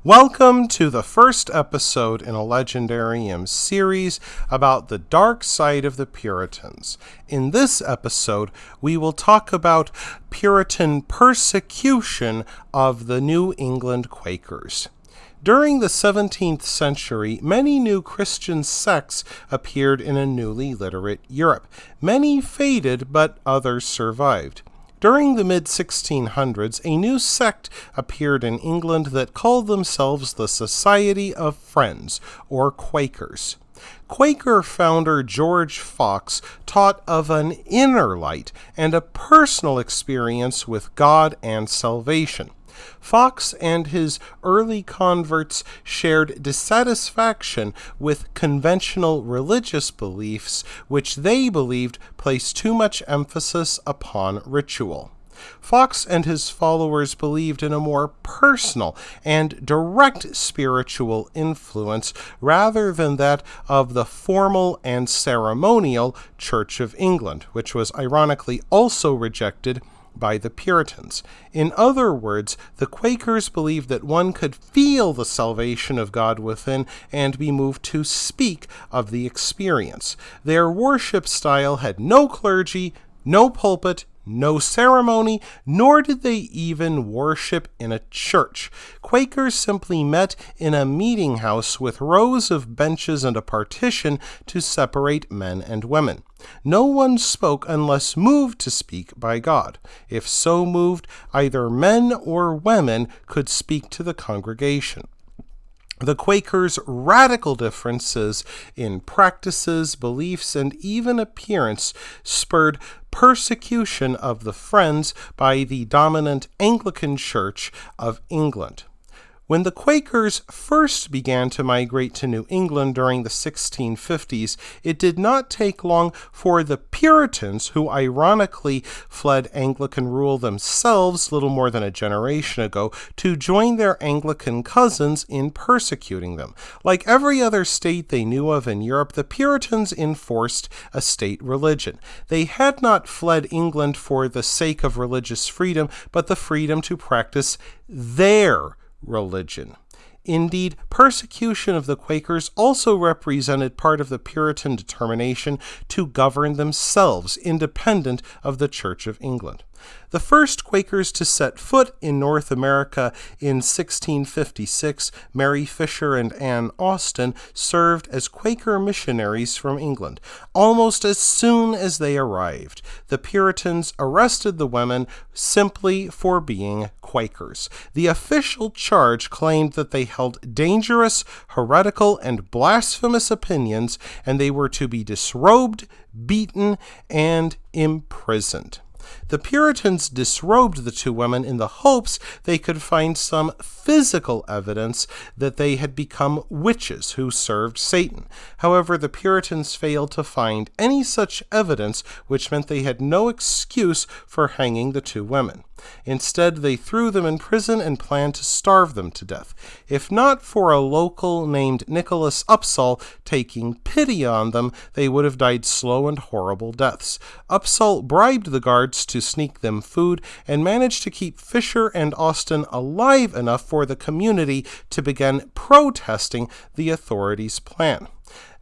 Welcome to the first episode in a Legendarium series about the dark side of the Puritans. In this episode, we will talk about Puritan persecution of the New England Quakers. During the 17th century, many new Christian sects appeared in a newly literate Europe. Many faded, but others survived. During the mid-1600s, a new sect appeared in England that called themselves the Society of Friends, or Quakers. Quaker founder George Fox taught of an inner light and a personal experience with God and salvation. Fox and his early converts shared dissatisfaction with conventional religious beliefs, which they believed placed too much emphasis upon ritual. Fox and his followers believed in a more personal and direct spiritual influence rather than that of the formal and ceremonial Church of England, which was ironically also rejected by the Puritans. In other words, the Quakers believed that one could feel the salvation of God within and be moved to speak of the experience. Their worship style had no clergy, no pulpit, no ceremony, nor did they even worship in a church. Quakers simply met in a meeting house with rows of benches and a partition to separate men and women. No one spoke unless moved to speak by God. If so moved, either men or women could speak to the congregation. The Quakers' radical differences in practices, beliefs, and even appearance spurred persecution of the Friends by the dominant Anglican Church of England. When the Quakers first began to migrate to New England during the 1650s, it did not take long for the Puritans, who ironically fled Anglican rule themselves little more than a generation ago, to join their Anglican cousins in persecuting them. Like every other state they knew of in Europe, the Puritans enforced a state religion. They had not fled England for the sake of religious freedom, but the freedom to practice their religion. Indeed, persecution of the Quakers also represented part of the Puritan determination to govern themselves, independent of the Church of England. The first Quakers to set foot in North America in 1656, Mary Fisher and Anne Austen, served as Quaker missionaries from England. Almost as soon as they arrived, the Puritans arrested the women simply for being Quakers. The official charge claimed that they held dangerous, heretical, and blasphemous opinions, and they were to be disrobed, beaten, and imprisoned. The Puritans disrobed the two women in the hopes they could find some physical evidence that they had become witches who served Satan. However, the Puritans failed to find any such evidence, which meant they had no excuse for hanging the two women. Instead, they threw them in prison and planned to starve them to death. If not for a local named Nicholas Upsall taking pity on them, they would have died slow and horrible deaths. Upsall bribed the guards to sneak them food and managed to keep Fisher and Austen alive enough for the community to begin protesting the authorities' plan.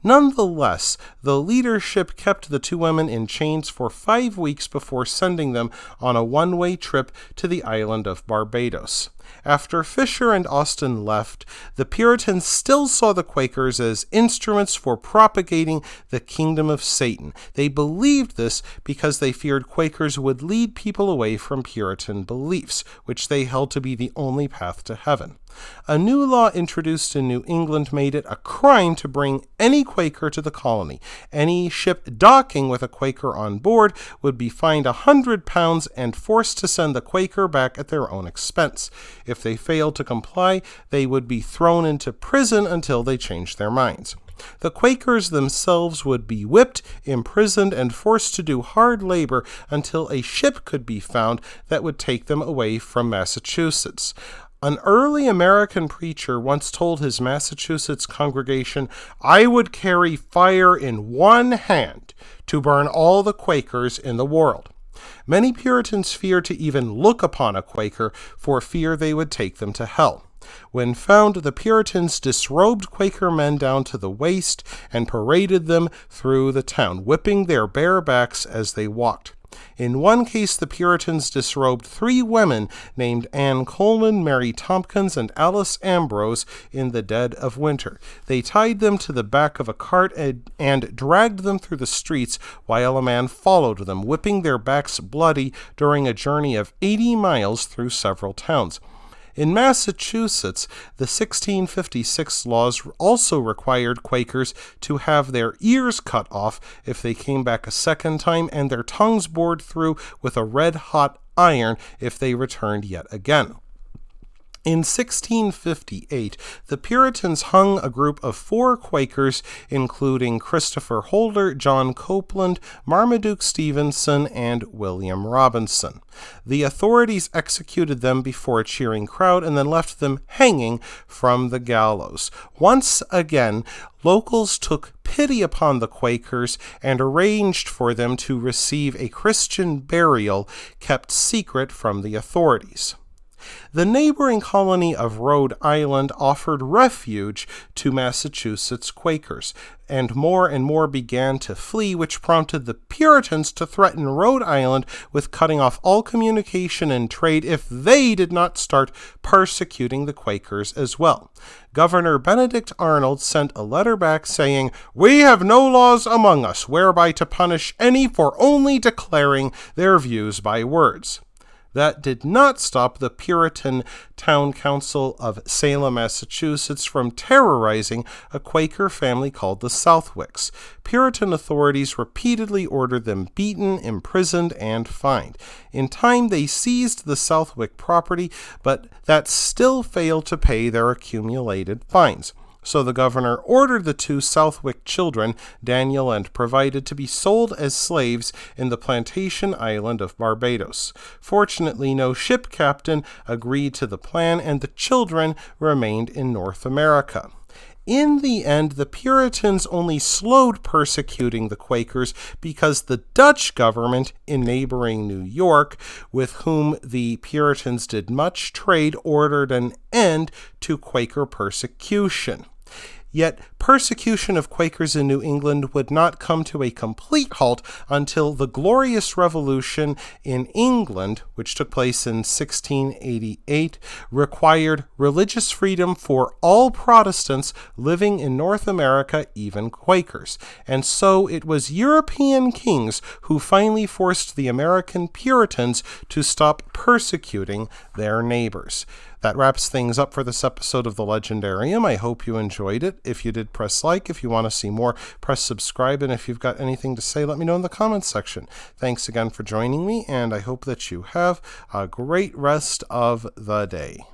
Nonetheless, the leadership kept the two women in chains for 5 weeks before sending them on a one-way trip to the island of Barbados. After Fisher and Austen left, the Puritans still saw the Quakers as instruments for propagating the kingdom of Satan. They believed this because they feared Quakers would lead people away from Puritan beliefs, which they held to be the only path to heaven. A new law introduced in New England made it a crime to bring any Quaker to the colony. Any ship docking with a Quaker on board would be fined £100 and forced to send the Quaker back at their own expense. If they failed to comply, they would be thrown into prison until they changed their minds. The Quakers themselves would be whipped, imprisoned, and forced to do hard labor until a ship could be found that would take them away from Massachusetts. An early American preacher once told his Massachusetts congregation, "I would carry fire in one hand to burn all the Quakers in the world." Many Puritans feared to even look upon a Quaker for fear they would take them to hell. When found, the Puritans disrobed Quaker men down to the waist and paraded them through the town, whipping their bare backs as they walked. In one case, the Puritans disrobed 3 women named Anne Coleman, Mary Tompkins, and Alice Ambrose in the dead of winter. They tied them to the back of a cart and dragged them through the streets while a man followed them, whipping their backs bloody during a journey of 80 miles through several towns. In Massachusetts, the 1656 laws also required Quakers to have their ears cut off if they came back a second time, and their tongues bored through with a red-hot iron if they returned yet again. In 1658, the Puritans hung a group of 4 Quakers, including Christopher Holder, John Copeland, Marmaduke Stevenson, and William Robinson. The authorities executed them before a cheering crowd and then left them hanging from the gallows. Once again, locals took pity upon the Quakers and arranged for them to receive a Christian burial kept secret from the authorities. The neighboring colony of Rhode Island offered refuge to Massachusetts Quakers, and more began to flee, which prompted the Puritans to threaten Rhode Island with cutting off all communication and trade if they did not start persecuting the Quakers as well. Governor Benedict Arnold sent a letter back saying, "We have no laws among us whereby to punish any for only declaring their views by words." That did not stop the Puritan Town Council of Salem, Massachusetts, from terrorizing a Quaker family called the Southwicks. Puritan authorities repeatedly ordered them beaten, imprisoned, and fined. In time, they seized the Southwick property, but that still failed to pay their accumulated fines. So the governor ordered the 2 Southwick children, Daniel and Provided, to be sold as slaves in the plantation island of Barbados. Fortunately, no ship captain agreed to the plan, and the children remained in North America. In the end, the Puritans only slowed persecuting the Quakers because the Dutch government in neighboring New York, with whom the Puritans did much trade, ordered an end to Quaker persecution. Yet persecution of Quakers in New England would not come to a complete halt until the Glorious Revolution in England, which took place in 1688, required religious freedom for all Protestants living in North America, even Quakers. And so it was European kings who finally forced the American Puritans to stop persecuting their neighbors. That wraps things up for this episode of The Legendarium. I hope you enjoyed it. If you did, press like. If you want to see more, press subscribe. And if you've got anything to say, let me know in the comments section. Thanks again for joining me, and I hope that you have a great rest of the day.